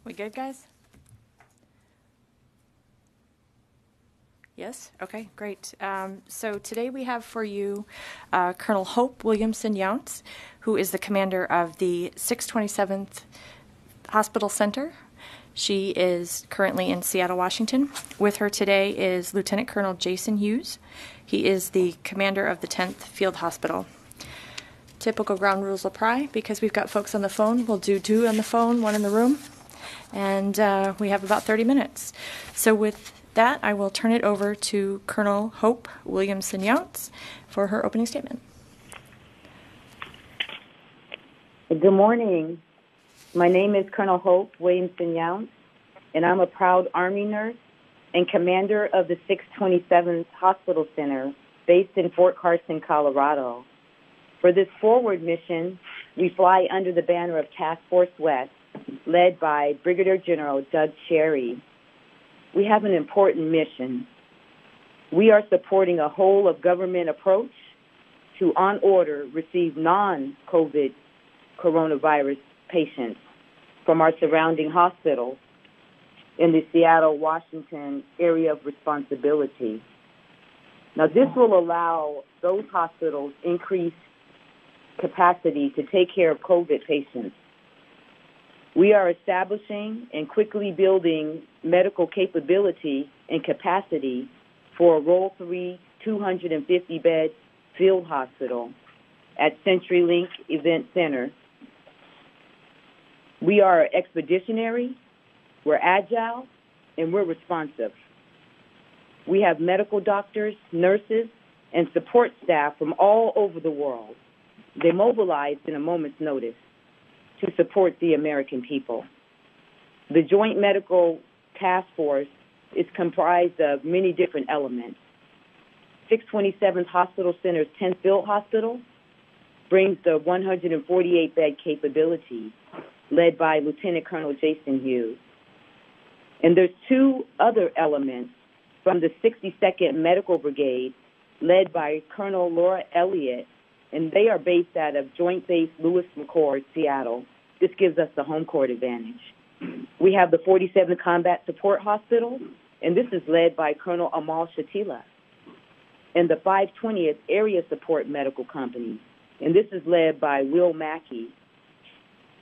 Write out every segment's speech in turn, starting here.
We good, guys? Yes? Okay, great. So today we have for you Colonel Hope Williamson-Younce, who is the commander of the 627th Hospital Center. She is currently in Seattle, Washington. With her today is Lieutenant Colonel Jason Hughes. He is the commander of the 10th Field Hospital. Typical ground rules apply because we've got folks on the phone. We'll do 2 on the phone, 1 in the room, and we have about 30 minutes. So with that, I will turn it over to Colonel Hope Williamson-Younce for her opening statement. Good morning. My name is Colonel Hope Williamson-Younce, and I'm a proud Army nurse and commander of the 627th Hospital Center based in Fort Carson, Colorado. For this forward mission, we fly under the banner of Task Force West, led by Brigadier General Doug Cherry. We have an important mission. We are supporting a whole-of-government approach to, on order, receive non-COVID coronavirus patients from our surrounding hospitals in the Seattle, Washington area of responsibility. Now, this will allow those hospitals increased capacity to take care of COVID patients. We are establishing and quickly building medical capability and capacity for a Role 3 250-bed field hospital at CenturyLink Event Center. We are expeditionary, we're agile, and we're responsive. We have medical doctors, nurses, and support staff from all over the world. They mobilized in a moment's notice to support the American people. The Joint Medical Task Force is comprised of many different elements. 627th Hospital Center's 10th Field Hospital brings the 148-bed capability led by Lieutenant Colonel Jason Hughes. And there's 2 other elements from the 62nd Medical Brigade led by Colonel Laura Elliott, and they are based out of Joint Base Lewis McChord, Seattle. This gives us the home court advantage. We have the 47th Combat Support Hospital, and this is led by Colonel Amal Shatila, and the 520th Area Support Medical Company, and this is led by Will Mackey.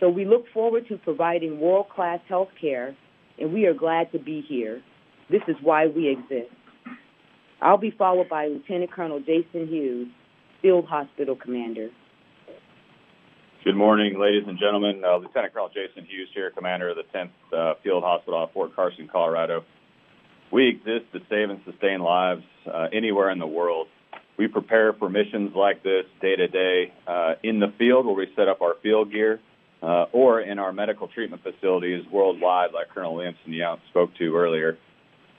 So we look forward to providing world-class health care, and we are glad to be here. This is why we exist. I'll be followed by Lieutenant Colonel Jason Hughes, Field Hospital Commander. Good morning, ladies and gentlemen. Lieutenant Colonel Jason Hughes here, commander of the 10th Field Hospital at Fort Carson, Colorado. We exist to save and sustain lives anywhere in the world. We prepare for missions like this day to day in the field where we set up our field gear or in our medical treatment facilities worldwide like Colonel Williamson-Younce spoke to earlier.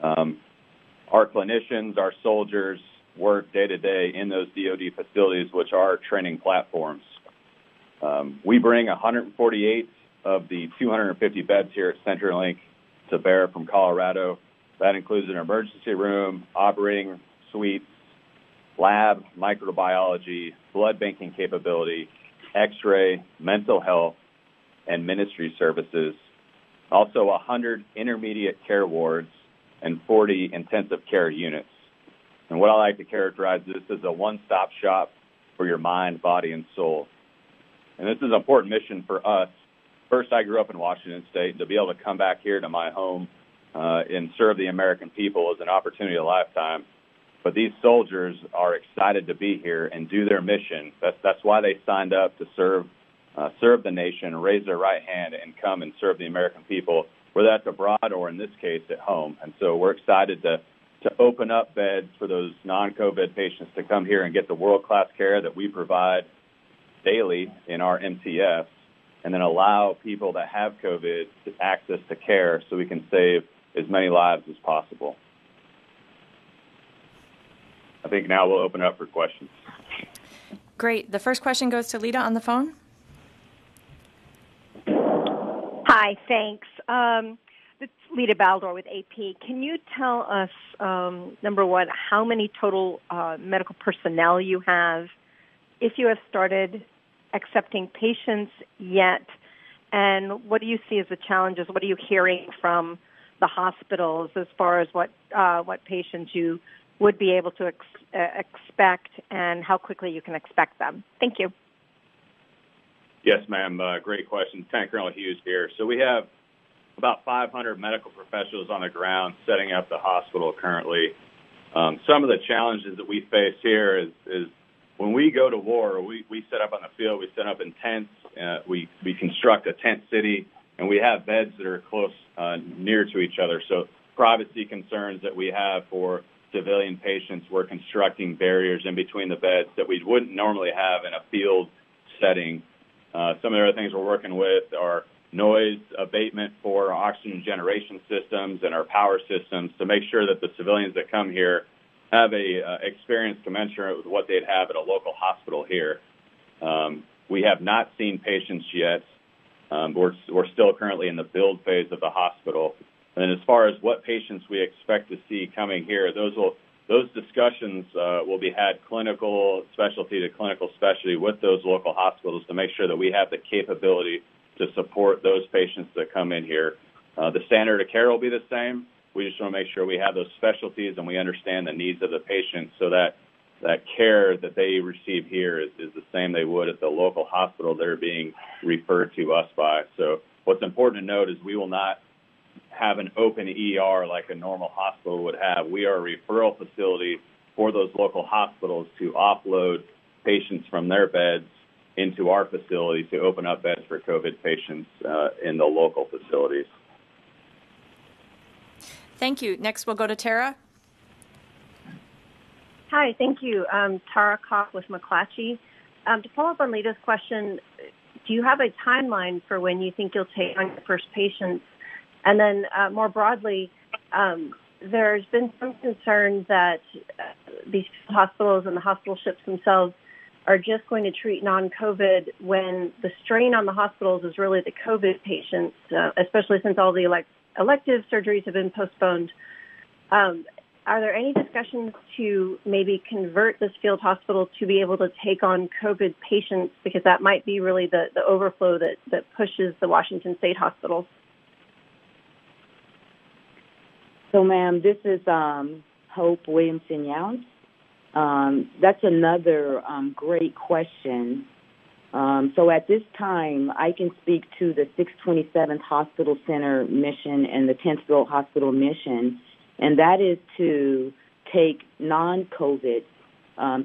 Our clinicians, our soldiers, work day to day in those DoD facilities, which are training platforms. We bring 148 of the 250 beds here at CenturyLink to bear from Colorado. That includes an emergency room, operating suites, lab, microbiology, blood banking capability, X-ray, mental health, and ministry services. Also 100 intermediate care wards and 40 intensive care units. And what I like to characterize this as a one-stop shop for your mind, body, and soul. And this is an important mission for us. First, I grew up in Washington State. To be able to come back here to my home and serve the American people is an opportunity of a lifetime. But these soldiers are excited to be here and do their mission. That's why they signed up to serve the nation, raise their right hand, and come and serve the American people, whether that's abroad or, in this case, at home. And so we're excited to open up beds for those non-COVID patients to come here and get the world-class care that we provide daily in our MTFs, and then allow people that have COVID to access to care so we can save as many lives as possible. I think now we'll open up for questions. Great. The first question goes to Lita on the phone. Hi, thanks. It's Lita Baldor with AP. Can you tell us, number one, how many total medical personnel you have, if you have started accepting patients yet, And what do you see as the challenges? What are you hearing from the hospitals as far as what patients you would be able to expect and how quickly you can expect them? Thank you. Yes, ma'am. Great question. Lieutenant Colonel Hughes here. So we have about 500 medical professionals on the ground setting up the hospital currently. Some of the challenges that we face here is when we go to war, we set up on the field, we set up in tents, we construct a tent city, and we have beds that are close, near to each other. So privacy concerns that we have for civilian patients, we're constructing barriers in between the beds that we wouldn't normally have in a field setting. Some of the other things we're working with are noise abatement for our oxygen generation systems and our power systems to make sure that the civilians that come here have a experience commensurate with what they'd have at a local hospital here. We have not seen patients yet. We're still currently in the build phase of the hospital. And as far as what patients we expect to see coming here, those discussions will be had clinical specialty to clinical specialty with those local hospitals to make sure that we have the capability to support those patients that come in here. The standard of care will be the same. We just want to make sure we have those specialties and we understand the needs of the patient so that care that they receive here is the same they would at the local hospital they're being referred to us by. So what's important to note is we will not have an open ER like a normal hospital would have. We are a referral facility for those local hospitals to offload patients from their beds into our facility to open up beds for COVID patients in the local facilities. Thank you. Next, we'll go to Tara. Hi, thank you. Tara Koch with McClatchy. To follow up on Lita's question, do you have a timeline for when you think you'll take on your first patients? And then more broadly, there's been some concern that these hospitals and the hospital ships themselves are just going to treat non-COVID when the strain on the hospitals is really the COVID patients, especially since all the elective surgeries have been postponed. Are there any discussions to maybe convert this field hospital to be able to take on COVID patients, because that might be really the overflow that pushes the Washington State hospitals? So, ma'am, this is Hope Williamson-Younce. That's another great question. So at this time, I can speak to the 627th Hospital Center mission and the 10th Field Hospital mission, and that is to take non-COVID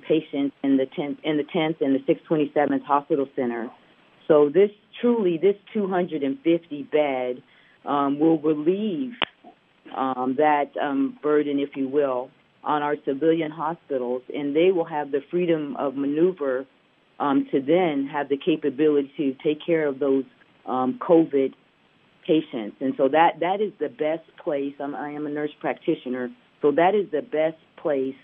patients in the 10th and the 627th Hospital Center. So this 250 bed will relieve that burden, if you will, on our civilian hospitals, and they will have the freedom of maneuver to then have the capability to take care of those COVID patients. And so that is the best place. I am a nurse practitioner, so that is the best place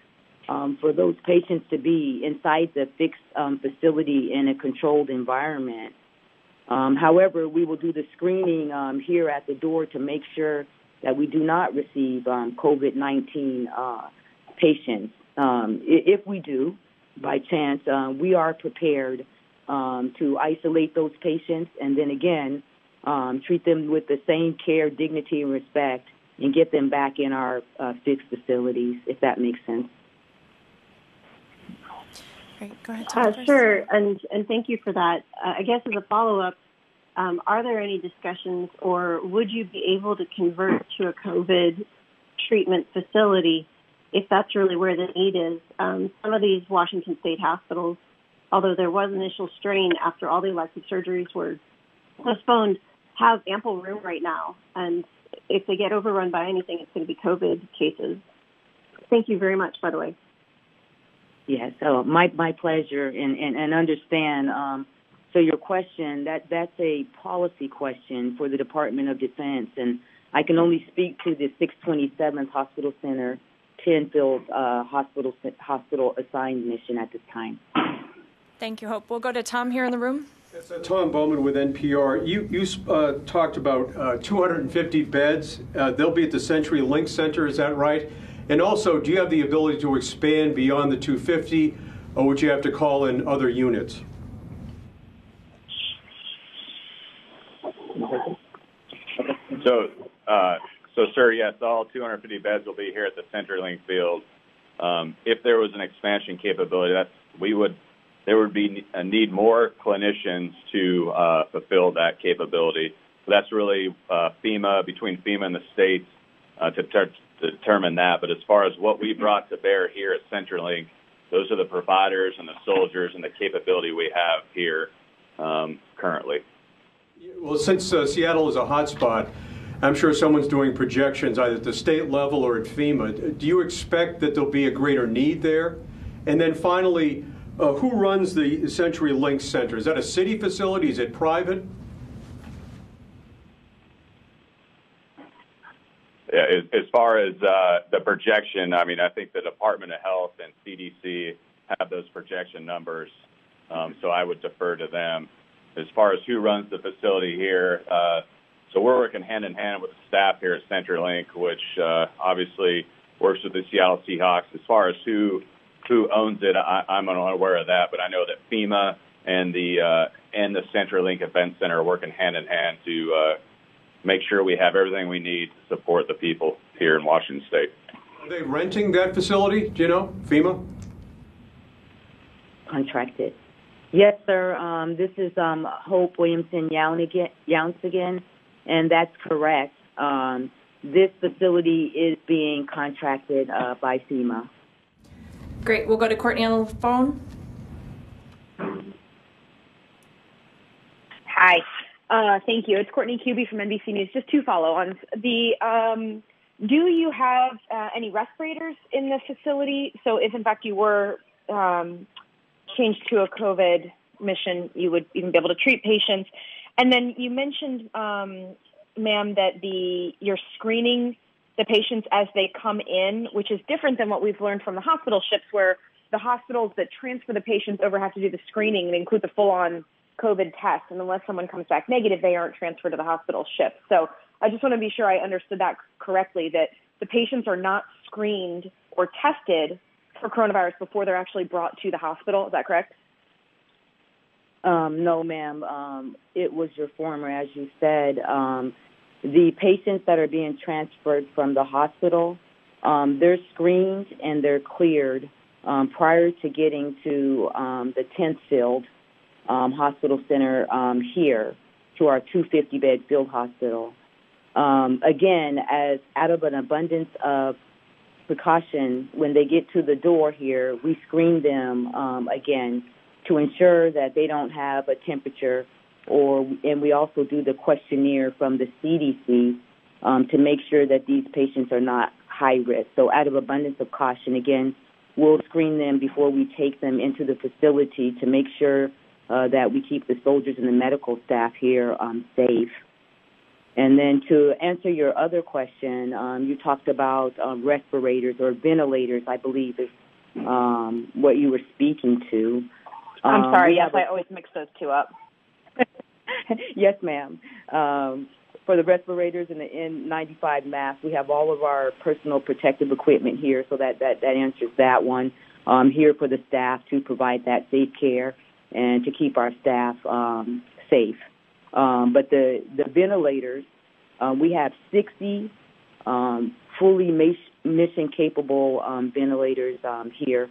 for those patients to be inside the fixed facility in a controlled environment. However, we will do the screening here at the door to make sure that we do not receive COVID-19 patients. If we do, by chance, we are prepared to isolate those patients and then again treat them with the same care, dignity, and respect and get them back in our fixed facilities, if that makes sense. Great. Go ahead. Sure, and thank you for that. I guess as a follow-up, are there any discussions or would you be able to convert to a COVID treatment facility if that's really where the need is? Some of these Washington State hospitals, although there was initial strain after all the elective surgeries were postponed, have ample room right now. And if they get overrun by anything, it's going to be COVID cases. Thank you very much, by the way. Yes, my pleasure, and understand. So your question, that's a policy question for the Department of Defense, and I can only speak to the 627th Hospital Center, 10 Field Hospital assigned mission at this time. Thank you, Hope. We'll go to Tom here in the room. Yes, Tom Bowman with NPR. You talked about 250 beds. They'll be at the Century Link Center, is that right? And also, do you have the ability to expand beyond the 250, or would you have to call in other units? sir. Yes, all 250 beds will be here at the CenturyLink field. If there was an expansion capability, there would be a need more clinicians to fulfill that capability. So that's really between FEMA and the states to determine that. But as far as what we brought to bear here at CenturyLink, those are the providers and the soldiers and the capability we have here currently. Well, since Seattle is a hotspot, I'm sure someone's doing projections either at the state level or at FEMA. Do you expect that there'll be a greater need there? And then finally, who runs the CenturyLink Center? Is that a city facility? Is it private? Yeah, as far as the projection, I mean, I think the Department of Health and CDC have those projection numbers, so I would defer to them. As far as who runs the facility here, so we're working hand in hand with the staff here at CenturyLink, which obviously works with the Seattle Seahawks. As far as who owns it, I'm unaware of that, but I know that FEMA and the CenturyLink Event Center are working hand in hand to make sure we have everything we need to support the people here in Washington State. Are they renting that facility? Do you know, FEMA? Contracted. Yes, sir. This is Hope Williamson-Younce again, and that's correct. This facility is being contracted by FEMA. Great. We'll go to Courtney on the phone. Hi. Thank you. It's Courtney Cubey from NBC News. Just two follow-ons. Do you have any respirators in the facility? So if, in fact, you were changed to a COVID mission, you would even be able to treat patients. And then you mentioned, ma'am, that you're screening the patients as they come in, which is different than what we've learned from the hospital ships, where the hospitals that transfer the patients over have to do the screening and include the full-on COVID test. And unless someone comes back negative, they aren't transferred to the hospital ship. So I just want to be sure I understood that correctly, that the patients are not screened or tested for coronavirus before they're actually brought to the hospital. Is that correct? No, ma'am. It was your former, as you said. The patients that are being transferred from the hospital, they're screened and they're cleared prior to getting to the 10th field hospital center here to our 250-bed field hospital. Again, as out of an abundance of precaution, when they get to the door here, we screen them again to ensure that they don't have a temperature, and we also do the questionnaire from the CDC to make sure that these patients are not high risk. So out of abundance of caution, again, we'll screen them before we take them into the facility to make sure that we keep the soldiers and the medical staff here safe. And then to answer your other question, you talked about respirators or ventilators, I believe is what you were speaking to. I'm sorry, yes, I always mix those two up. Yes, ma'am. For the respirators and the N95 masks, we have all of our personal protective equipment here, so that answers that one. Here for the staff to provide that safe care and to keep our staff safe. But the ventilators, we have 60 fully mission-capable ventilators here,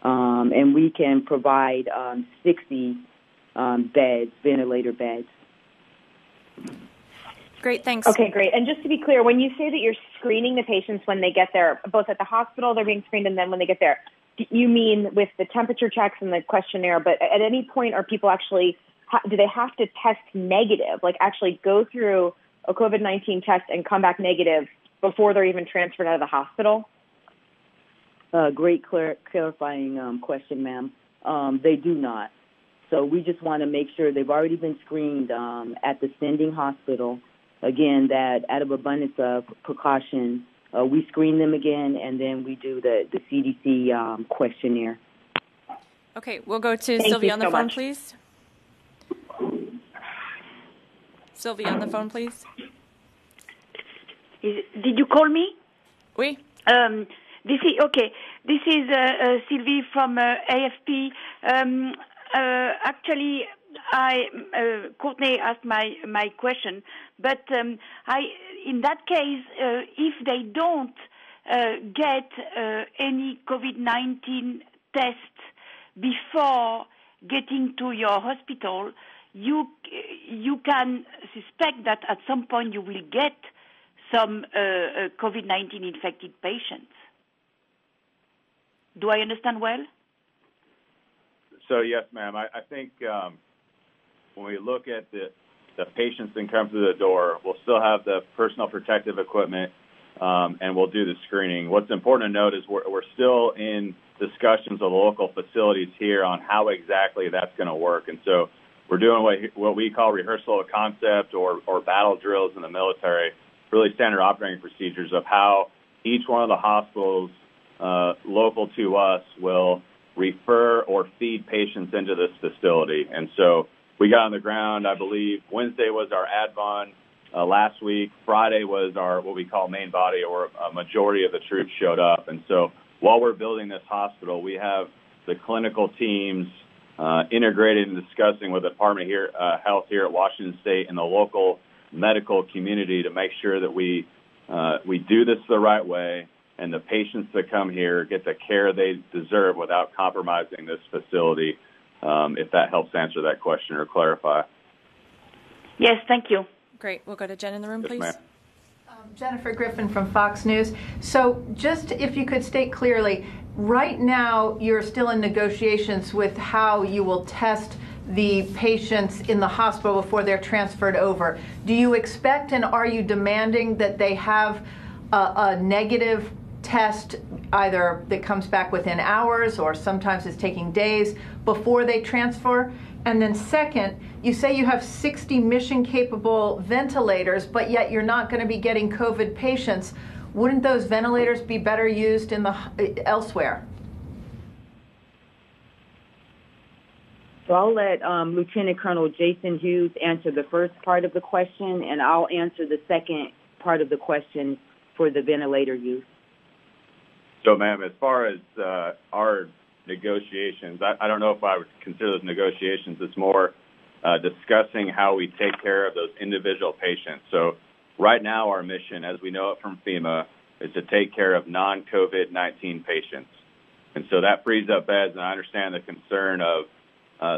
and we can provide 60 ventilator beds. Great, thanks. Okay, great. And just to be clear, when you say that you're screening the patients when they get there, both at the hospital, they're being screened, and then when they get there, you mean with the temperature checks and the questionnaire, but at any point are people actually, do they have to test negative, like actually go through a COVID-19 test and come back negative before they're even transferred out of the hospital? Great clarifying question, ma'am. They do not. So we just want to make sure they've already been screened at the sending hospital. Again, that out of abundance of precaution, we screen them again, and then we do the CDC questionnaire. Okay, we'll go to Sylvia on the phone, please. Sylvia on the phone, please. Did you call me? Oui. This is Sylvie from AFP. Actually, Courtney asked my question, but in that case, if they don't get any COVID-19 test before getting to your hospital, you can suspect that at some point you will get some COVID-19 infected patients. Do I understand well? So yes, ma'am. I think when we look at the patients that come through the door, we'll still have the personal protective equipment, and we'll do the screening. What's important to note is we're still in discussions with local facilities here on how exactly that's going to work. And so we're doing what we call rehearsal of concept or battle drills in the military, really standard operating procedures of how each one of the hospitals local to us will refer or feed patients into this facility. And so we got on the ground, I believe, Wednesday was our ADVON. Last week, Friday was our what we call main body, or a majority of the troops showed up. And so while we're building this hospital, we have the clinical teams integrated and discussing with the Department of Health here at Washington State and the local medical community to make sure that we do this the right way and the patients that come here get the care they deserve without compromising this facility, if that helps answer that question or clarify. Yes, thank you. Great. We'll go to Jen in the room, Yes, please. ma'am. Jennifer Griffin from Fox News. So just if you could state clearly, right now you're still in negotiations with how you will test the patients in the hospital before they're transferred over. Do you expect and are you demanding that they have a negative test, either that comes back within hours or sometimes it's taking days before they transfer? And then second, you say you have 60 mission-capable ventilators, but yet you're not going to be getting COVID patients. Wouldn't those ventilators be better used elsewhere? So I'll let Lieutenant Colonel Jason Hughes answer the first part of the question, and I'll answer the second part of the question for the ventilator use. So, ma'am, as far as our negotiations, I don't know if I would consider those negotiations. It's more discussing how we take care of those individual patients. So right now our mission, as we know it from FEMA, is to take care of non-COVID-19 patients. And so that frees up beds, and I understand the concern of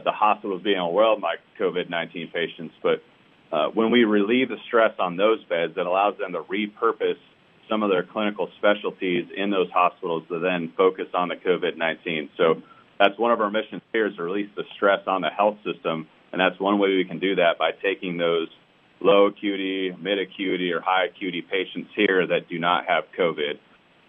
the hospitals being overwhelmed by COVID-19 patients. But when we relieve the stress on those beds, it allows them to repurpose some of their clinical specialties in those hospitals to then focus on the COVID-19. So that's one of our missions here, is to release the stress on the health system, and that's one way we can do that, by taking those low acuity, mid acuity, or high acuity patients here that do not have COVID.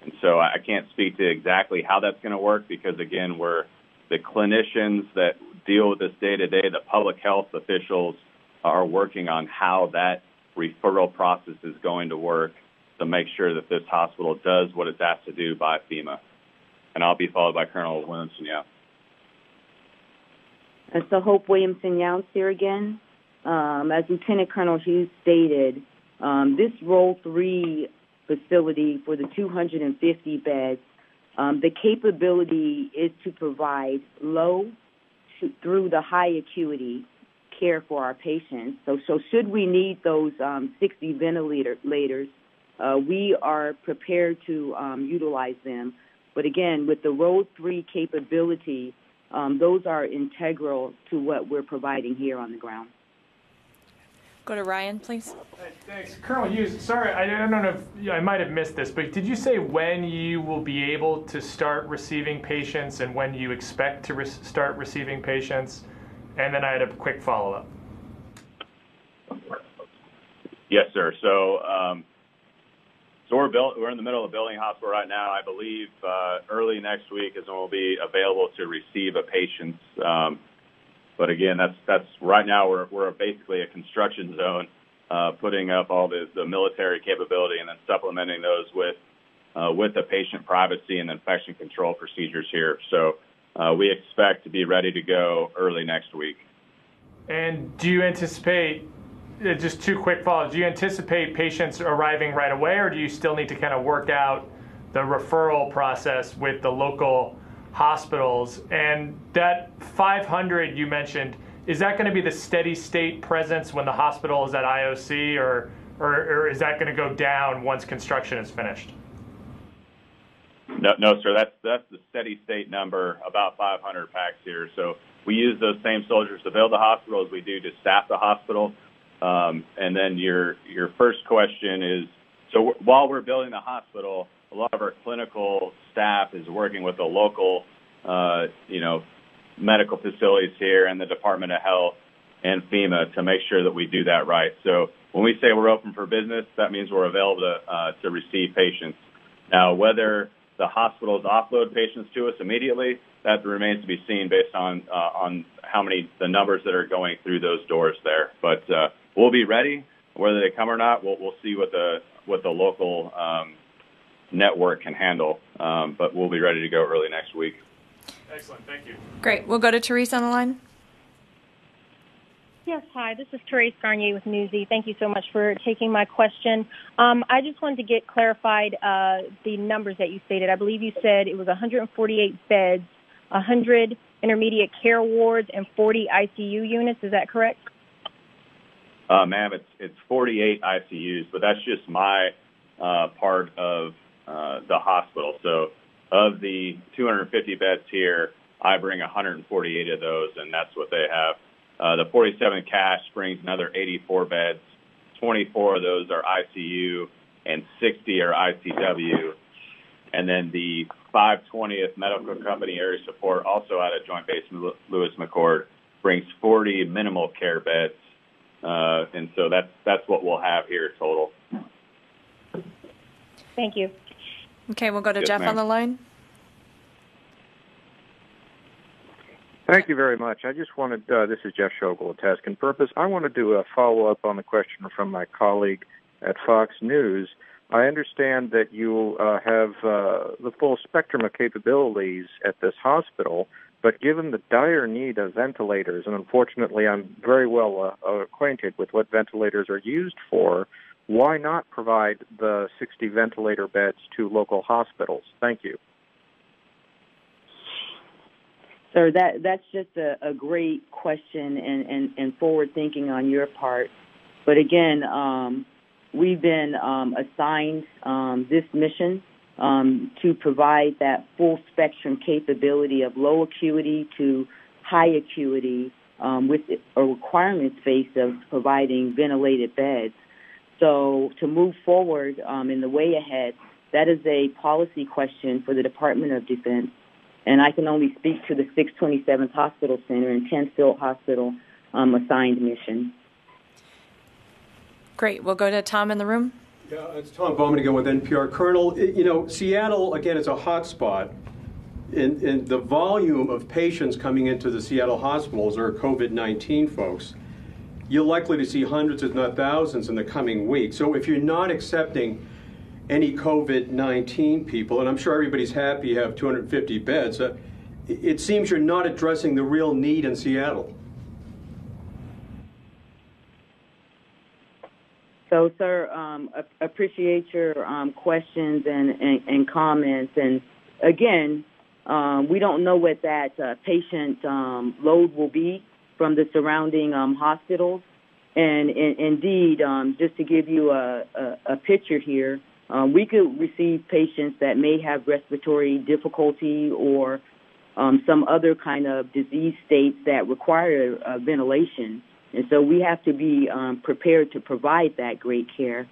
And so I can't speak to exactly how that's going to work because, again, we're the clinicians that deal with this day to day, the public health officials are working on how that referral process is going to work to make sure that this hospital does what it's asked to do by FEMA. And I'll be followed by Colonel Williamson-Younce. And so Hope Williamson-Younce here again. As Lieutenant Colonel Hughes stated, this Role 3 facility for the 250 beds, the capability is to provide low through the high acuity care for our patients. So should we need those 60 ventilators, we are prepared to utilize them. But again, with the Role 3 capability, those are integral to what we're providing here on the ground. Go to Ryan, please. Thanks. Colonel Hughes, sorry, I don't know if I might have missed this, but did you say when you will be able to start receiving patients and when you expect to start receiving patients? And then I had a quick follow-up. Yes, sir. So we're in the middle of building a hospital right now. I believe early next week is when we'll be available to receive a patient. But again, that's right now we're basically a construction zone, putting up all the military capability and then supplementing those with the patient privacy and infection control procedures here. So we expect to be ready to go early next week. And do you anticipate, just two quick follow-ups, do you anticipate patients arriving right away, or do you still need to kind of work out the referral process with the local hospitals? And that 500 you mentioned, is that going to be the steady state presence when the hospital is at IOC, or is that going to go down once construction is finished? No, sir. That's the steady state number, about 500 packs here. So we use those same soldiers to build the hospital as we do to staff the hospital. And then your first question is, so while we're building the hospital, a lot of our clinical staff is working with the local, medical facilities here and the Department of Health and FEMA to make sure that we do that right. So when we say we're open for business, that means we're available to receive patients. Now, whether the hospitals offload patients to us immediately, that remains to be seen based on how the numbers that are going through those doors there. But we'll be ready, whether they come or not. We'll see what the local network can handle. But we'll be ready to go early next week. Excellent, thank you. Great. We'll go to Therese on the line. Yes, hi. This is Therese Garnier with Newsy. Thank you so much for taking my question. I just wanted to get clarified the numbers that you stated. I believe you said it was 148 beds, 100 intermediate care wards, and 40 ICU units. Is that correct? Ma'am, it's 48 ICUs, but that's just my part of the hospital. So of the 250 beds here, I bring 148 of those, and that's what they have. The 47 cash brings another 84 beds. 24 of those are ICU, and 60 are ICW. And then the 520th Medical Company Area Support, also out of Joint Base Lewis-McChord, brings 40 minimal care beds. And so that's what we'll have here total. Thank you. Okay, we'll go to Yes, Jeff ma'am. on the line. Thank you very much. I just wanted, this is Jeff Schogel at Task and Purpose. I want to do a follow-up on the question from my colleague at Fox News. I understand that you have the full spectrum of capabilities at this hospital, but given the dire need of ventilators, and unfortunately I'm very well acquainted with what ventilators are used for, why not provide the 60 ventilator beds to local hospitals? Thank you. Sir, that's just a great question and forward thinking on your part. But again, we've been assigned this mission to provide that full spectrum capability of low acuity to high acuity with a requirement space of providing ventilated beds. So to move forward in the way ahead, that is a policy question for the Department of Defense. And I can only speak to the 627th Hospital Center and 10th Field Hospital assigned mission. Great. We'll go to Tom in the room. Yeah, it's Tom Bowman again with NPR. Colonel, Seattle, again, is a hot spot. And the volume of patients coming into the Seattle hospitals are COVID-19 folks. You're likely to see hundreds, if not thousands, in the coming week. So if you're not accepting any COVID-19 people, and I'm sure everybody's happy you have 250 beds, it seems you're not addressing the real need in Seattle. So, sir, appreciate your questions and comments. And again, we don't know what that patient load will be from the surrounding hospitals. And indeed, just to give you a picture here, we could receive patients that may have respiratory difficulty or some other kind of disease states that require ventilation. And so we have to be prepared to provide that great care.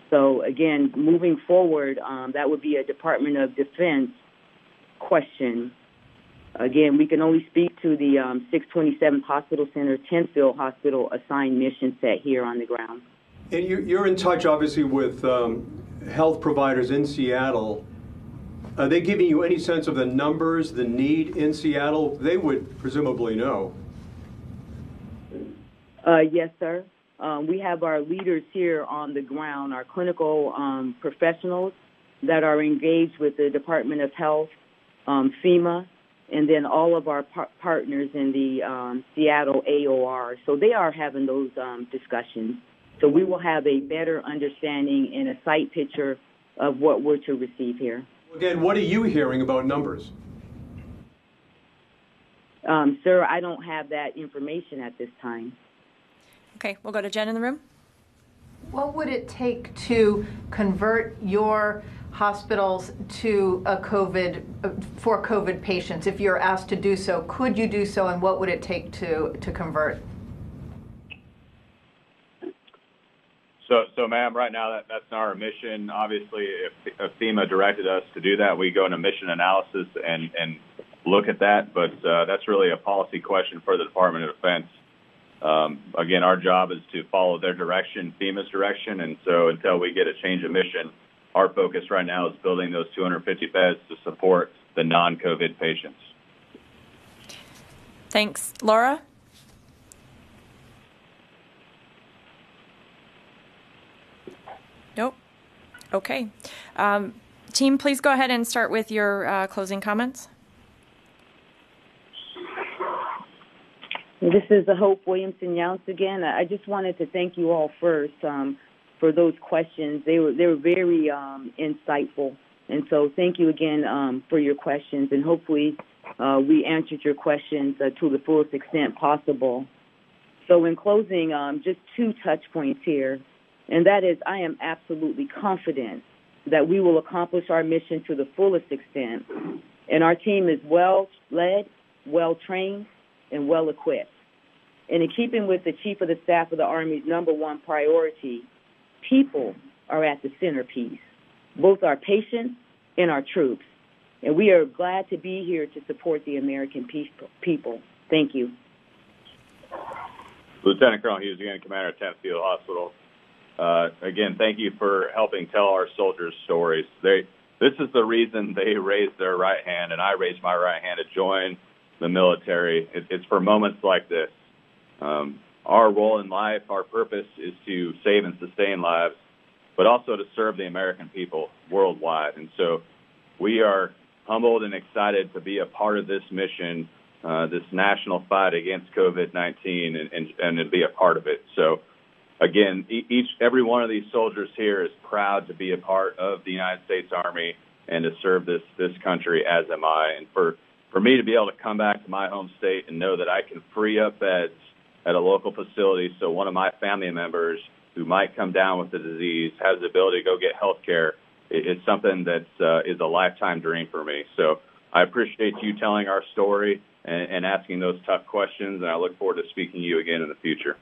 So, again, moving forward, that would be a Department of Defense question. Again, we can only speak to the 627th Hospital Center, 10th Field Hospital assigned mission set here on the ground. And you're in touch, obviously, with health providers in Seattle. Are they giving you any sense of the numbers, the need in Seattle? They would presumably know. Yes, sir. We have our leaders here on the ground, our clinical professionals that are engaged with the Department of Health, FEMA, and then all of our partners in the Seattle AOR. So they are having those discussions. So we will have a better understanding and a sight picture of what we're to receive here. Again, what are you hearing about numbers? Sir, I don't have that information at this time. Okay, we'll go to Jen in the room. What would it take to convert your hospitals to for COVID patients? If you're asked to do so, could you do so, and what would it take to convert? So, ma'am, right now that's not our mission. Obviously, if FEMA directed us to do that, we go into mission analysis and look at that. But that's really a policy question for the Department of Defense. Again, our job is to follow their direction, FEMA's direction, and so until we get a change of mission, our focus right now is building those 250 beds to support the non-COVID patients. Thanks. Laura? Nope. Okay. Team, please go ahead and start with your closing comments. This is Hope Williamson-Younce again. I just wanted to thank you all first for those questions. They were very insightful, and so thank you again for your questions. And hopefully we answered your questions to the fullest extent possible. So in closing, just 2 touch points here, and that is I am absolutely confident that we will accomplish our mission to the fullest extent, and our team is well led, well trained, and well equipped. And in keeping with the Chief of the Staff of the Army's #1 priority, people are at the centerpiece, both our patients and our troops. And we are glad to be here to support the American people. Thank you. Lieutenant Colonel Hughes, again, Commander of 10th Field Hospital. Again, thank you for helping tell our soldiers' stories. This is the reason they raised their right hand, and I raised my right hand to join the military. It's for moments like this. Our role in life, our purpose is to save and sustain lives, but also to serve the American people worldwide. And so we are humbled and excited to be a part of this mission, this national fight against COVID-19, and to be a part of it. So, again, every one of these soldiers here is proud to be a part of the United States Army and to serve this country, as am I. And for me to be able to come back to my home state and know that I can free up beds at a local facility so one of my family members who might come down with the disease has the ability to go get health care, it's something that is a lifetime dream for me. So I appreciate you telling our story and asking those tough questions, and I look forward to speaking to you again in the future.